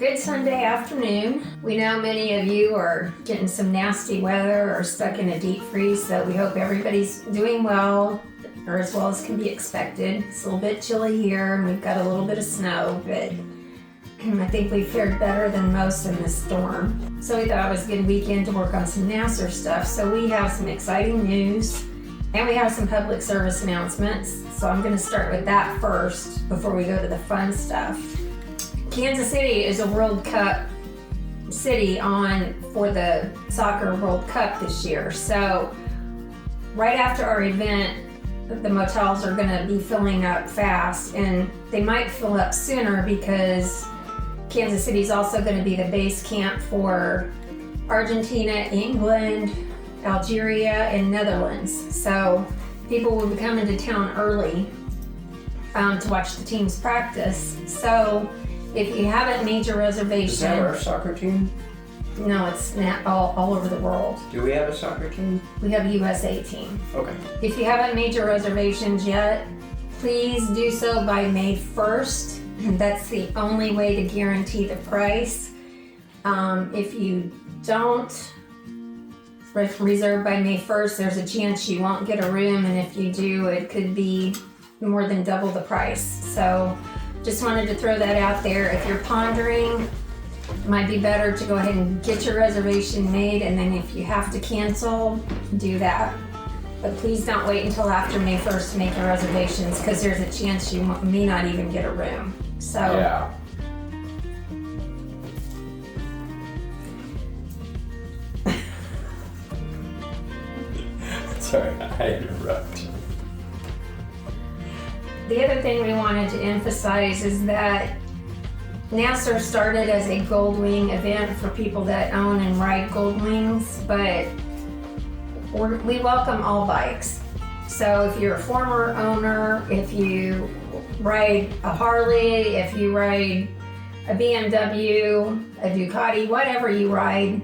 Good Sunday afternoon. We know many of you are getting some nasty weather or stuck in a deep freeze, so we hope everybody's doing well, or as well as can be expected. It's a little bit chilly here, and we've got a little bit of snow, but I think we fared better than most in this storm. So we thought it was a good weekend to work on some NASR stuff. So we have some exciting news, and we have some public service announcements. So I'm going to start with that first before we go to the fun stuff. Kansas City is a World Cup city for the Soccer World Cup this year. So right after our event, the motels are going to be filling up fast, and they might fill up sooner because Kansas City is also going to be the base camp for Argentina, England, Algeria, and Netherlands. So people will be coming to town early to watch the teams practice. So if you haven't made your reservation... Is that our soccer team? No, it's not all over the world. Do we have a soccer team? We have a USA team. Okay. If you haven't made your reservations yet, please do so by May 1st. That's the only way to guarantee the price. If you don't reserve by May 1st, there's a chance you won't get a room, and if you do, it could be more than double the price. So just wanted to throw that out there. If you're pondering, it might be better to go ahead and get your reservation made, and then if you have to cancel, do that. But please don't wait until after May 1st to make your reservations, because there's a chance you may not even get a room. So yeah. Sorry, I interrupted. The other thing we wanted to emphasize is that NASR started as a Goldwing event for people that own and ride Goldwings, but we welcome all bikes. So if you're a former owner, if you ride a Harley, if you ride a BMW, a Ducati, whatever you ride,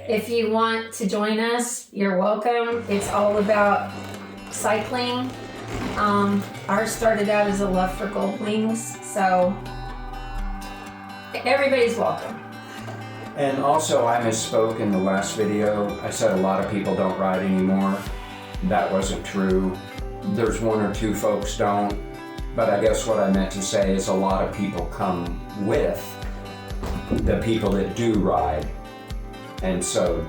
if you want to join us, you're welcome. It's all about cycling. Ours started out as a love for Goldwings, so everybody's welcome. And also, I misspoke in the last video. I said a lot of people don't ride anymore. That wasn't true. There's one or two folks don't, but I guess what I meant to say is a lot of people come with the people that do ride. And so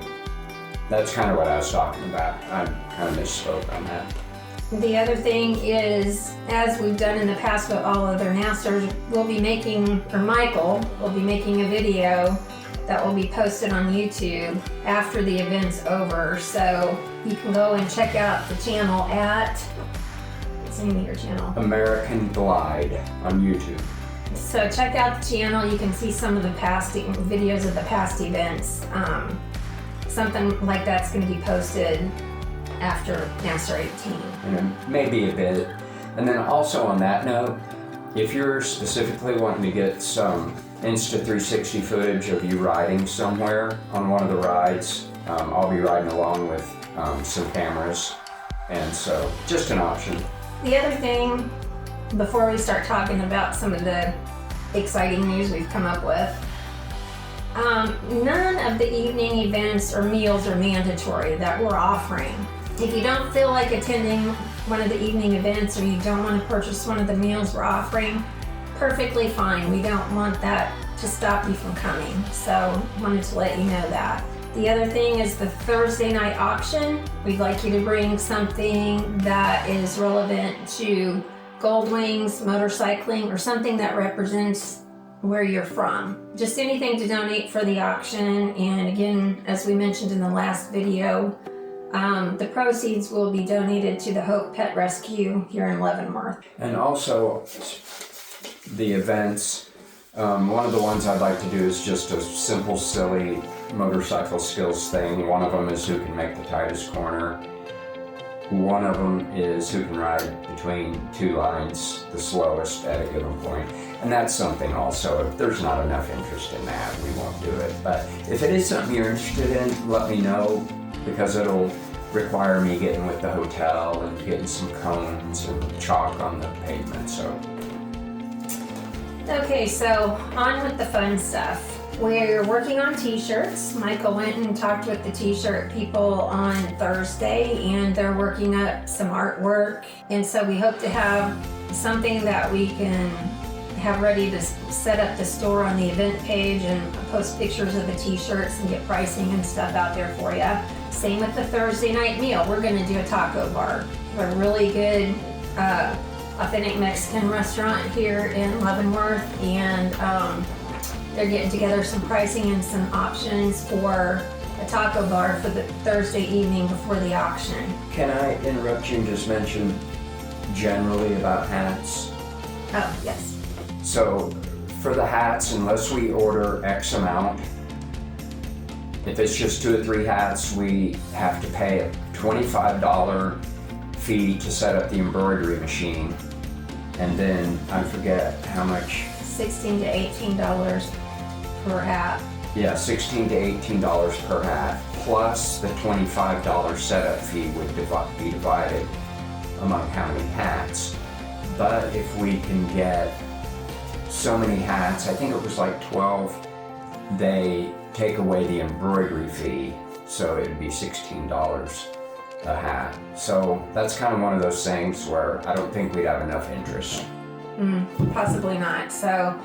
that's kind of what I was talking about. I kind of misspoke on that. The other thing is, as we've done in the past with all other NASRs, Michael will be making a video that will be posted on YouTube after the event's over. So you can go and check out the channel at, what's the name of your channel? American Glide on YouTube. So check out the channel. You can see some of the past videos of the past events. Something like that's going to be posted after NASR 18. And maybe a bit. And then also on that note, if you're specifically wanting to get some Insta360 footage of you riding somewhere on one of the rides, I'll be riding along with some cameras. And so just an option. The other thing, before we start talking about some of the exciting news we've come up with, none of the evening events or meals are mandatory that we're offering. If you don't feel like attending one of the evening events, or you don't want to purchase one of the meals we're offering, perfectly fine. We don't want that to stop you from coming. So wanted to let you know that. The other thing is the Thursday night auction. We'd like you to bring something that is relevant to Goldwings, motorcycling, or something that represents where you're from. Just anything to donate for the auction. And again, as we mentioned in the last video, the proceeds will be donated to the Hope Pet Rescue here in Leavenworth. And also, the events, one of the ones I'd like to do is just a simple, silly motorcycle skills thing. One of them is who can make the tightest corner. One of them is who can ride between two lines the slowest at a given point. And that's something also, if there's not enough interest in that, we won't do it. But if it is something you're interested in, let me know, because it'll require me getting with the hotel and getting some cones and chalk on the pavement. So Okay, so on with the fun stuff. We're working on t-shirts. Michael went and talked with the t-shirt people on Thursday, and they're working up some artwork. And so we hope to have something that we can have ready to set up the store on the event page and post pictures of the t-shirts and get pricing and stuff out there for you. Same with the Thursday night meal. We're going to do a taco bar. A really good authentic Mexican restaurant here in Leavenworth, and they're getting together some pricing and some options for a taco bar for the Thursday evening before the auction. Can I interrupt you and just mention generally about hats? Oh, yes. So for the hats, unless we order X amount, if it's just 2 or 3 hats, we have to pay a $25 fee to set up the embroidery machine. And then I forget how much. $16 to $18 per hat. Yeah, $16 to $18 per hat, plus the $25 setup fee would be divided among how many hats. But if we can get so many hats, I think it was like 12, they take away the embroidery fee, so it would be $16 a hat. So that's kind of one of those things where I don't think we'd have enough interest. Possibly not. So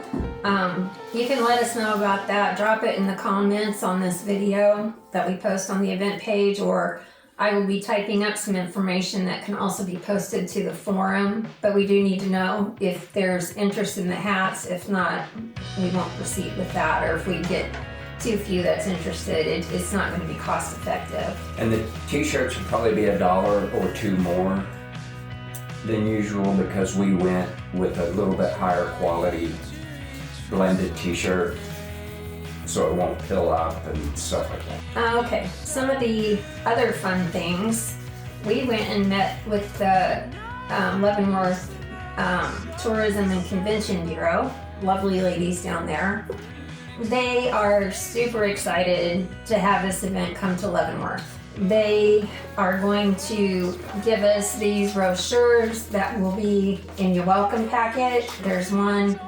you can let us know about that. Drop it in the comments on this video that we post on the event page, or I will be typing up some information that can also be posted to the forum. But we do need to know if there's interest in the hats. If not, we won't proceed with that. Or if we get too few that's interested, it's not going to be cost effective. And the t-shirts would probably be $1 or $2 more than usual because we went with a little bit higher quality blended t-shirt, so it won't pill up and stuff like that. Okay, some of the other fun things. We went and met with the Leavenworth Tourism and Convention Bureau. Lovely ladies down there. They are super excited to have this event come to Leavenworth. They are going to give us these brochures that will be in your welcome packet. There's one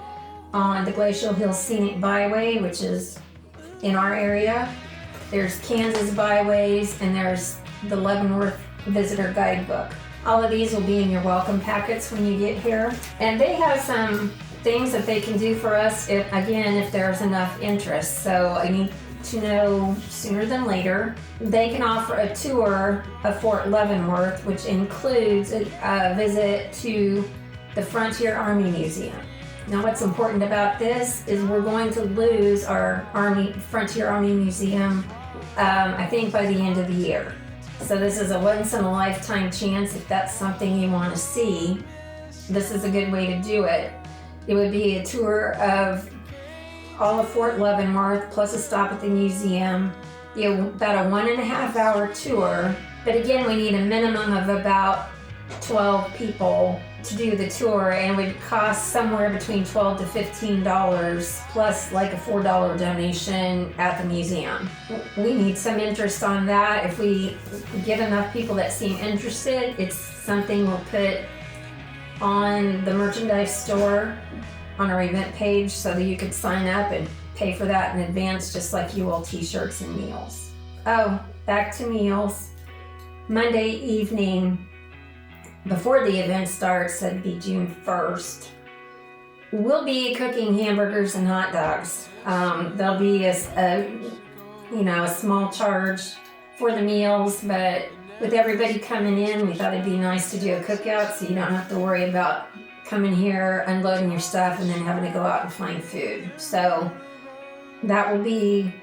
on the Glacial Hills Scenic Byway, which is in our area. There's Kansas Byways, and there's the Leavenworth Visitor Guidebook. All of these will be in your welcome packets when you get here. And they have some things that they can do for us if there's enough interest. So I need to know sooner than later. They can offer a tour of Fort Leavenworth, which includes a visit to the Frontier Army Museum. Now what's important about this is we're going to lose our Frontier Army Museum, I think by the end of the year. So this is a once in a lifetime chance. If that's something you want to see, this is a good way to do it. It would be a tour of all of Fort Leavenworth, plus a stop at the museum. About a 1.5 hour tour. But again, we need a minimum of about 12 people to do the tour, and it would cost somewhere between $12 to $15, plus like a $4 donation at the museum. We need some interest on that. If we get enough people that seem interested, it's something we'll put on the merchandise store on our event page so that you can sign up and pay for that in advance, just like you will t-shirts and meals. Oh, back to meals. Monday evening, before the event starts, that'd be June 1st, we'll be cooking hamburgers and hot dogs. There'll be a small charge for the meals, but with everybody coming in, we thought it'd be nice to do a cookout so you don't have to worry about coming here, unloading your stuff, and then having to go out and find food. So that will be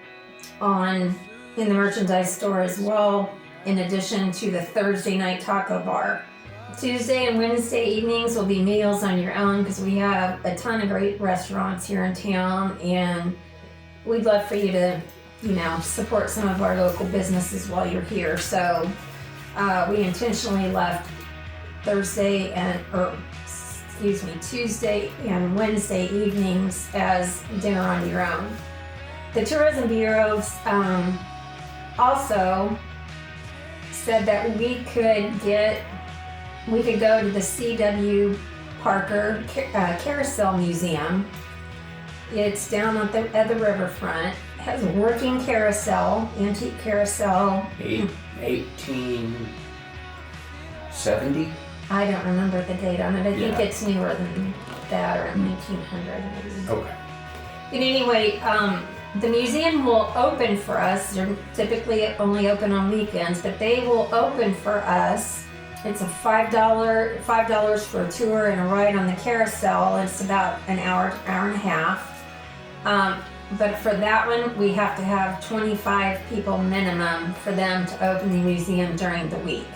in the merchandise store as well, in addition to the Thursday night taco bar. Tuesday and Wednesday evenings will be meals on your own because we have a ton of great restaurants here in town, and we'd love for you to, support some of our local businesses while you're here. So we intentionally left Tuesday and Wednesday evenings as dinner on your own. The Tourism Bureau also said that we could go to the C.W. Parker Carousel Museum It's down at the riverfront. It has a working carousel, antique carousel. 1870? I don't remember the date on it. I think Yeah. it's newer than that, around 1900 maybe. Okay. But anyway, the museum will open for us. They're typically only open on weekends, but they will open for us. It's a $5 for a tour and a ride on the carousel. It's about an hour and a half. But for that one, we have to have 25 people minimum for them to open the museum during the week.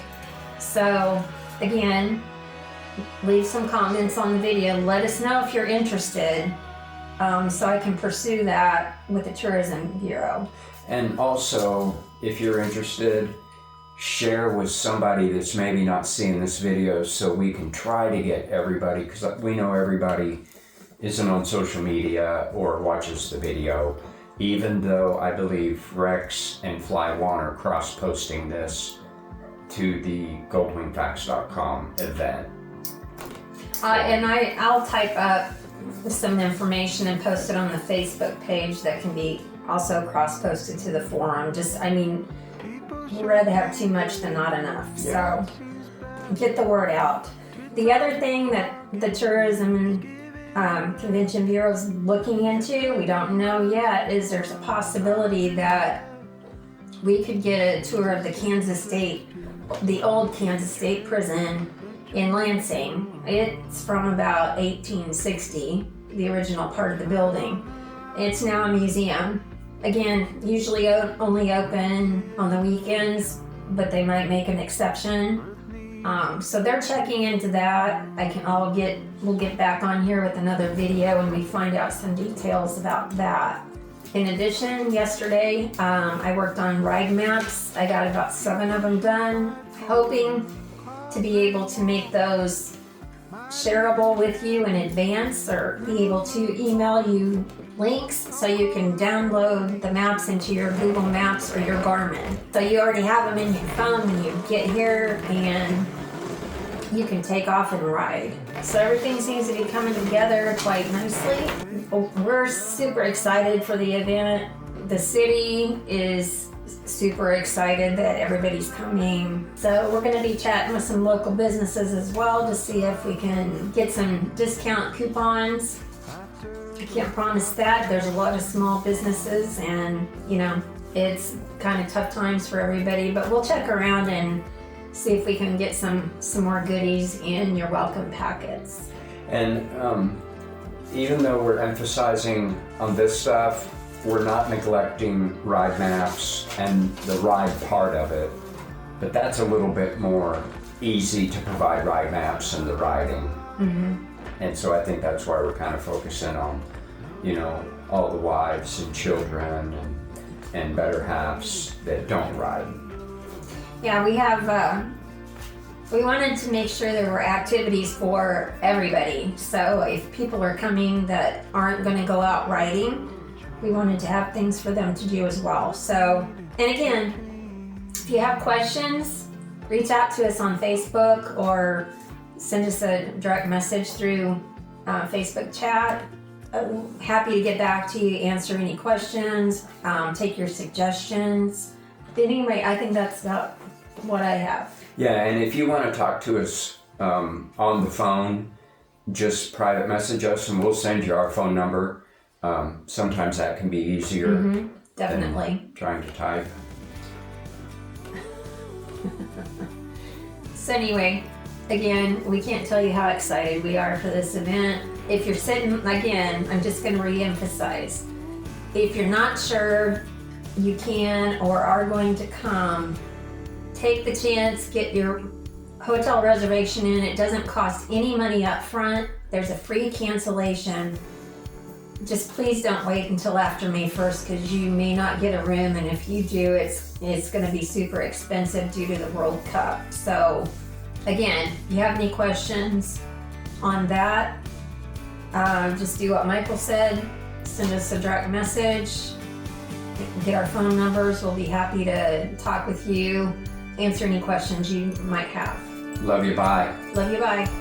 So again, leave some comments on the video. Let us know if you're interested, so I can pursue that with the Tourism Bureau. And also, if you're interested, share with somebody that's maybe not seeing this video so we can try to get everybody, because we know everybody isn't on social media or watches the video, even though I believe Rex and Fly One are cross-posting this to the goldwingfacts.com event. And I'll type up some information and post it on the Facebook page that can be also cross-posted to the forum. We'd rather have too much than not enough. Yeah. So get the word out. The other thing that the Tourism Convention Bureau is looking into, we don't know yet, is there's a possibility that we could get a tour of the old Kansas State prison in Lansing. It's from about 1860, the original part of the building. It's now a museum. Again, usually only open on the weekends, but they might make an exception. So they're checking into that. We'll get back on here with another video when we find out some details about that. In addition, yesterday I worked on ride maps. I got about 7 of them done, hoping to be able to make those shareable with you in advance, or be able to email you links so you can download the maps into your Google Maps or your Garmin. So you already have them in your phone when you get here, and you can take off and ride. So everything seems to be coming together quite nicely. We're super excited for the event. The city is super excited that everybody's coming. So we're going to be chatting with some local businesses as well to see if we can get some discount coupons. I can't promise that. There's a lot of small businesses, and it's kind of tough times for everybody, but we'll check around and see if we can get some more goodies in your welcome packets. And even though we're emphasizing on this stuff, we're not neglecting ride maps and the ride part of it, but that's a little bit more easy to provide ride maps and the riding. Mm-hmm. And so I think that's why we're kind of focusing on, all the wives and children and better halves that don't ride. Yeah, we wanted to make sure there were activities for everybody. So if people are coming that aren't going to go out riding, we wanted to have things for them to do as well. So, and again, if you have questions, reach out to us on Facebook or send us a direct message through Facebook chat. Happy to get back to you, answer any questions, take your suggestions. But anyway, I think that's about what I have. Yeah, and if you want to talk to us on the phone, just private message us and we'll send you our phone number. Sometimes that can be easier. Definitely. Than trying to type. So anyway, again, we can't tell you how excited we are for this event. If you're sitting, again, I'm just going to re-emphasize, if you're not sure you can or are going to come, take the chance, get your hotel reservation in. It doesn't cost any money up front. There's a free cancellation. Just please don't wait until after May 1st, because you may not get a room, and if you do, it's going to be super expensive due to the World Cup. So again, if you have any questions on that, just do what Michael said. Send us a direct message. Get our phone numbers. We'll be happy to talk with you, answer any questions you might have. Love you, bye. Love you, bye.